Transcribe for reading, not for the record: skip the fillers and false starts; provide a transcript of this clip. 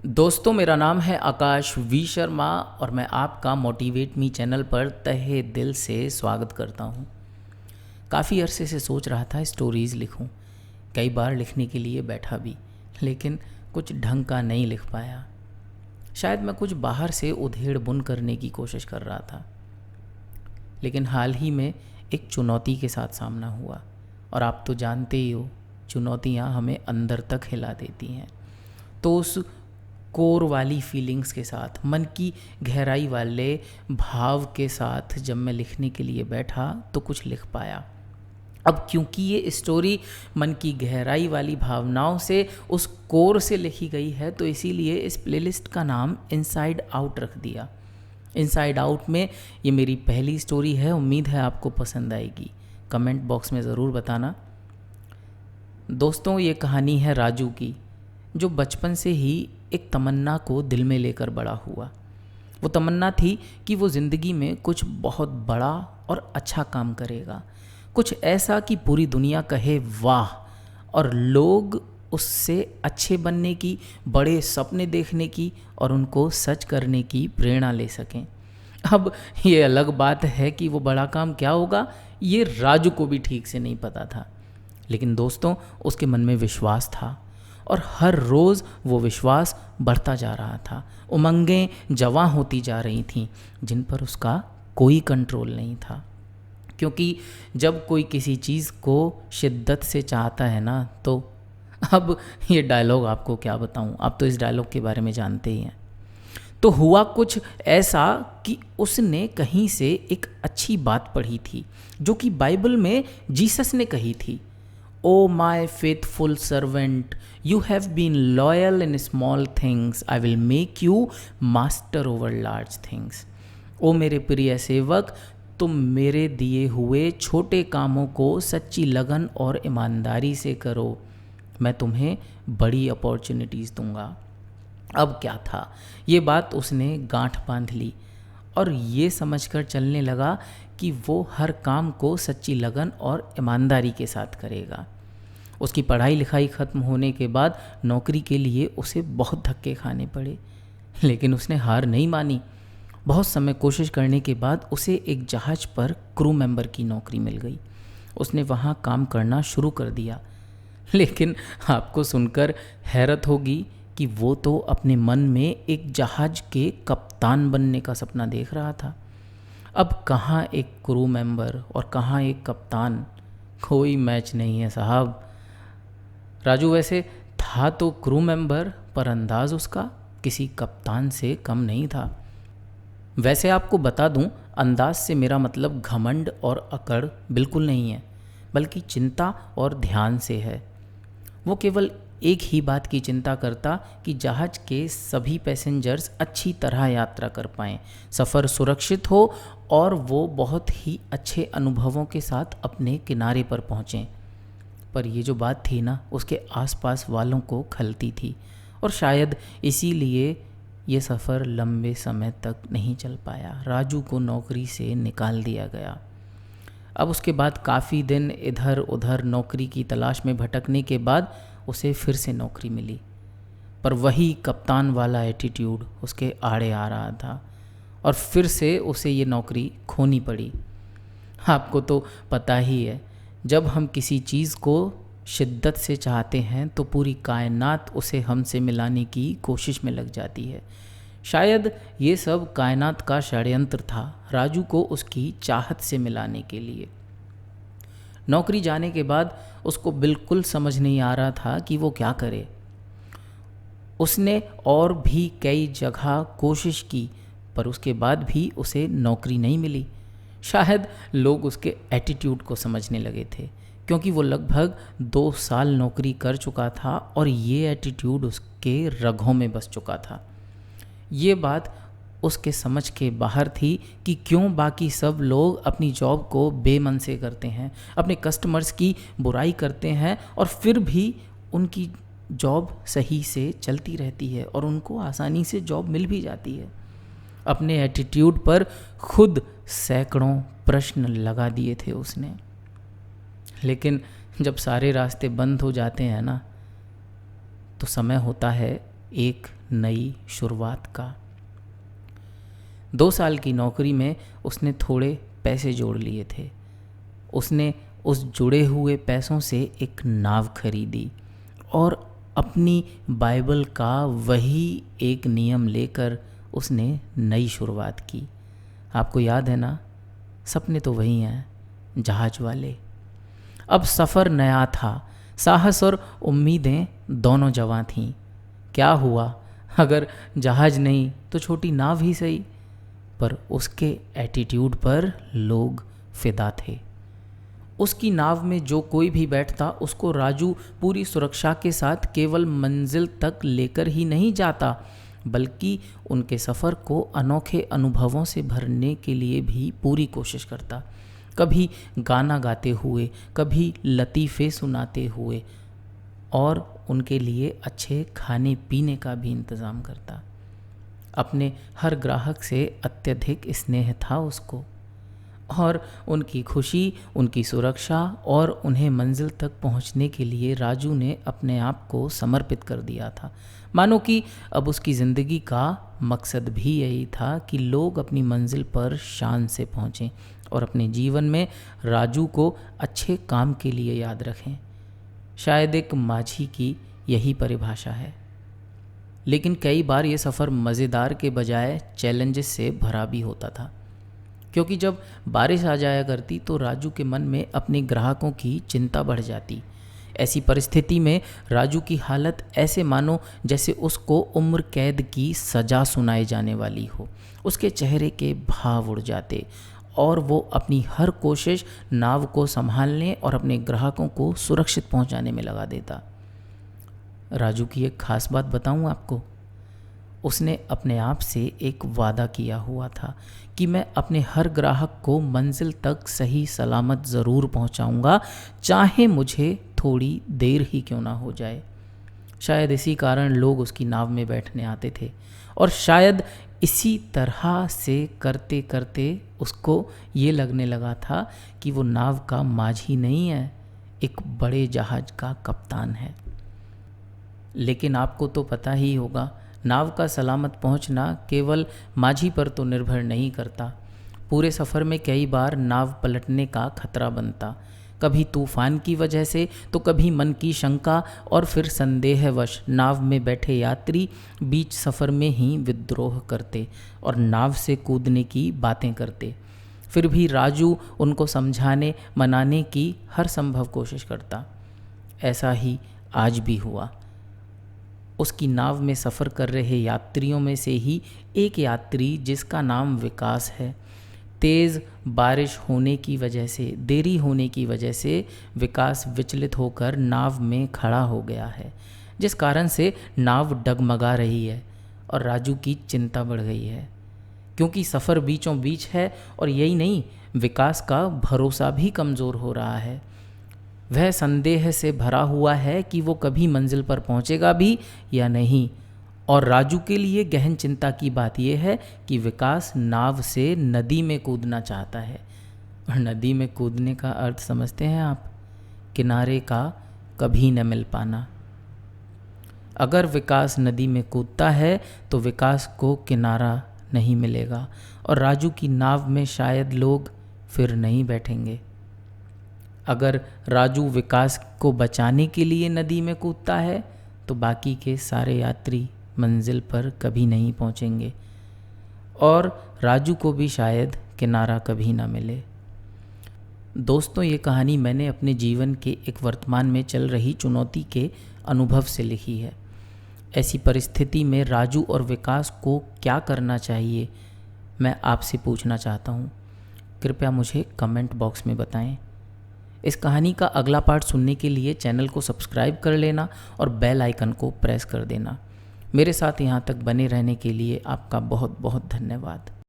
दोस्तों, मेरा नाम है आकाश वी शर्मा और मैं आपका मोटिवेट मी चैनल पर तहे दिल से स्वागत करता हूँ। काफ़ी अरसे से सोच रहा था स्टोरीज़ लिखूँ। कई बार लिखने के लिए बैठा भी, लेकिन कुछ ढंग का नहीं लिख पाया। शायद मैं कुछ बाहर से उधेड़ बुन करने की कोशिश कर रहा था। लेकिन हाल ही में एक चुनौती के साथ सामना हुआ, और आप तो जानते ही हो, चुनौतियाँ हमें अंदर तक हिला देती हैं। तो उस कोर वाली फीलिंग्स के साथ, मन की गहराई वाले भाव के साथ जब मैं लिखने के लिए बैठा तो कुछ लिख पाया। अब क्योंकि ये स्टोरी मन की गहराई वाली भावनाओं से, उस कोर से लिखी गई है, तो इसीलिए इस प्लेलिस्ट का नाम इनसाइड आउट रख दिया। इनसाइड आउट में ये मेरी पहली स्टोरी है। उम्मीद है आपको पसंद आएगी। कमेंट बॉक्स में ज़रूर बताना। दोस्तों, ये कहानी है राजू की, जो बचपन से ही एक तमन्ना को दिल में लेकर बड़ा हुआ। वो तमन्ना थी कि वो ज़िंदगी में कुछ बहुत बड़ा और अच्छा काम करेगा, कुछ ऐसा कि पूरी दुनिया कहे वाह, और लोग उससे अच्छे बनने की, बड़े सपने देखने की और उनको सच करने की प्रेरणा ले सकें। अब ये अलग बात है कि वो बड़ा काम क्या होगा, ये राजू को भी ठीक से नहीं पता था। लेकिन दोस्तों, उसके मन में विश्वास था, और हर रोज़ वो विश्वास बढ़ता जा रहा था। उमंगें जवां होती जा रही थीं, जिन पर उसका कोई कंट्रोल नहीं था। क्योंकि जब कोई किसी चीज़ को शिद्दत से चाहता है ना, तो अब ये डायलॉग आपको क्या बताऊं, आप तो इस डायलॉग के बारे में जानते ही हैं। तो हुआ कुछ ऐसा कि उसने कहीं से एक अच्छी बात पढ़ी थी, जो कि बाइबल में जीसस ने कही थी। O my faithful servant, you have been loyal in small things, I will make you master over large things. ओ मेरे प्रिय सेवक, तुम मेरे दिए हुए छोटे कामों को सच्ची लगन और ईमानदारी से करो, मैं तुम्हें बड़ी अपॉर्चुनिटीज़ दूंगा। अब क्या था, ये बात उसने गांठ बांध ली और ये समझकर चलने लगा कि वो हर काम को सच्ची लगन और ईमानदारी के साथ करेगा। उसकी पढ़ाई लिखाई ख़त्म होने के बाद नौकरी के लिए उसे बहुत धक्के खाने पड़े, लेकिन उसने हार नहीं मानी। बहुत समय कोशिश करने के बाद उसे एक जहाज़ पर क्रू मेंबर की नौकरी मिल गई। उसने वहाँ काम करना शुरू कर दिया। लेकिन आपको सुनकर हैरत होगी कि वो तो अपने मन में एक जहाज़ के कप्तान बनने का सपना देख रहा था। अब कहाँ एक क्रू मेंबर और कहाँ एक कप्तान, कोई मैच नहीं है साहब। राजू वैसे था तो क्रू मेंबर, पर अंदाज़ उसका किसी कप्तान से कम नहीं था। वैसे आपको बता दूं, अंदाज से मेरा मतलब घमंड और अकड़ बिल्कुल नहीं है, बल्कि चिंता और ध्यान से है। वो केवल एक ही बात की चिंता करता कि जहाज़ के सभी पैसेंजर्स अच्छी तरह यात्रा कर पाएँ, सफ़र सुरक्षित हो और वो बहुत ही अच्छे अनुभवों के साथ अपने किनारे पर पहुँचें। पर ये जो बात थी ना, उसके आसपास वालों को खलती थी, और शायद इसीलिए ये सफ़र लंबे समय तक नहीं चल पाया। राजू को नौकरी से निकाल दिया गया। अब उसके बाद काफ़ी दिन इधर उधर नौकरी की तलाश में भटकने के बाद उसे फिर से नौकरी मिली, पर वही कप्तान वाला एटीट्यूड उसके आड़े आ रहा था, और फिर से उसे ये नौकरी खोनी पड़ी। आपको तो पता ही है, जब हम किसी चीज़ को शिद्दत से चाहते हैं तो पूरी कायनात उसे हमसे मिलाने की कोशिश में लग जाती है। शायद ये सब कायनात का षड्यंत्र था, राजू को उसकी चाहत से मिलाने के लिए। नौकरी जाने के बाद उसको बिल्कुल समझ नहीं आ रहा था कि वो क्या करे। उसने और भी कई जगह कोशिश की, पर उसके बाद भी उसे नौकरी नहीं मिली। शायद लोग उसके एटीट्यूड को समझने लगे थे, क्योंकि वो लगभग 2 साल नौकरी कर चुका था और ये एटीट्यूड उसके रगों में बस चुका था। ये बात उसके समझ के बाहर थी कि क्यों बाकी सब लोग अपनी जॉब को बेमन से करते हैं, अपने कस्टमर्स की बुराई करते हैं, और फिर भी उनकी जॉब सही से चलती रहती है और उनको आसानी से जॉब मिल भी जाती है। अपने एटीट्यूड पर खुद सैकड़ों प्रश्न लगा दिए थे उसने। लेकिन जब सारे रास्ते बंद हो जाते हैं ना, तो समय होता है एक नई शुरुआत का। 2 साल की नौकरी में उसने थोड़े पैसे जोड़ लिए थे। उसने उस जुड़े हुए पैसों से एक नाव खरीदी और अपनी बाइबल का वही एक नियम लेकर उसने नई शुरुआत की। आपको याद है ना, सपने तो वही हैं, जहाज वाले। अब सफ़र नया था, साहस और उम्मीदें दोनों जवां थीं। क्या हुआ, अगर जहाज नहीं तो छोटी नाव ही सही। पर उसके एटीट्यूड पर लोग फिदा थे। उसकी नाव में जो कोई भी बैठता उसको राजू पूरी सुरक्षा के साथ केवल मंजिल तक लेकर ही नहीं जाता, बल्कि उनके सफ़र को अनोखे अनुभवों से भरने के लिए भी पूरी कोशिश करता। कभी गाना गाते हुए, कभी लतीफ़े सुनाते हुए और उनके लिए अच्छे खाने पीने का भी इंतज़ाम करता। अपने हर ग्राहक से अत्यधिक स्नेह था उसको, और उनकी खुशी, उनकी सुरक्षा और उन्हें मंजिल तक पहुंचने के लिए राजू ने अपने आप को समर्पित कर दिया था। मानो कि अब उसकी ज़िंदगी का मकसद भी यही था कि लोग अपनी मंजिल पर शान से पहुँचें और अपने जीवन में राजू को अच्छे काम के लिए याद रखें। शायद एक माझी की यही परिभाषा है। लेकिन कई बार ये सफ़र मज़ेदार के बजाय चैलेंजेस से भरा भी होता था, क्योंकि जब बारिश आ जाया करती तो राजू के मन में अपने ग्राहकों की चिंता बढ़ जाती। ऐसी परिस्थिति में राजू की हालत ऐसे मानो जैसे उसको उम्र कैद की सज़ा सुनाई जाने वाली हो। उसके चेहरे के भाव उड़ जाते और वो अपनी हर कोशिश नाव को संभालने और अपने ग्राहकों को सुरक्षित पहुंचाने में लगा देता। राजू की एक खास बात बताऊं आपको, उसने अपने आप से एक वादा किया हुआ था कि मैं अपने हर ग्राहक को मंजिल तक सही सलामत ज़रूर पहुंचाऊंगा, चाहे मुझे थोड़ी देर ही क्यों ना हो जाए। शायद इसी कारण लोग उसकी नाव में बैठने आते थे, और शायद इसी तरह से करते करते उसको ये लगने लगा था कि वो नाव का माझी नहीं है, एक बड़े जहाज का कप्तान है। लेकिन आपको तो पता ही होगा, नाव का सलामत पहुंचना केवल माझी पर तो निर्भर नहीं करता। पूरे सफ़र में कई बार नाव पलटने का खतरा बनता, कभी तूफान की वजह से तो कभी मन की शंका, और फिर संदेहवश नाव में बैठे यात्री बीच सफ़र में ही विद्रोह करते और नाव से कूदने की बातें करते। फिर भी राजू उनको समझाने मनाने की हर संभव कोशिश करता। ऐसा ही आज भी हुआ। उसकी नाव में सफ़र कर रहे यात्रियों में से ही एक यात्री, जिसका नाम विकास है, तेज़ बारिश होने की वजह से, देरी होने की वजह से विकास विचलित होकर नाव में खड़ा हो गया है, जिस कारण से नाव डगमगा रही है और राजू की चिंता बढ़ गई है, क्योंकि सफ़र बीचों बीच है और यही नहीं, विकास का भरोसा भी कमज़ोर हो रहा है। वह संदेह से भरा हुआ है कि वो कभी मंजिल पर पहुंचेगा भी या नहीं। और राजू के लिए गहन चिंता की बात यह है कि विकास नाव से नदी में कूदना चाहता है। और नदी में कूदने का अर्थ समझते हैं आप? किनारे का कभी न मिल पाना। अगर विकास नदी में कूदता है तो विकास को किनारा नहीं मिलेगा और राजू की नाव में शायद लोग फिर नहीं बैठेंगे। अगर राजू विकास को बचाने के लिए नदी में कूदता है तो बाकी के सारे यात्री मंजिल पर कभी नहीं पहुंचेंगे और राजू को भी शायद किनारा कभी ना मिले। दोस्तों, ये कहानी मैंने अपने जीवन के एक वर्तमान में चल रही चुनौती के अनुभव से लिखी है। ऐसी परिस्थिति में राजू और विकास को क्या करना चाहिए, मैं आपसे पूछना चाहता हूँ। कृपया मुझे कमेंट बॉक्स में बताएं। इस कहानी का अगला पार्ट सुनने के लिए चैनल को सब्सक्राइब कर लेना और बेल आइकन को प्रेस कर देना। मेरे साथ यहाँ तक बने रहने के लिए आपका बहुत बहुत धन्यवाद।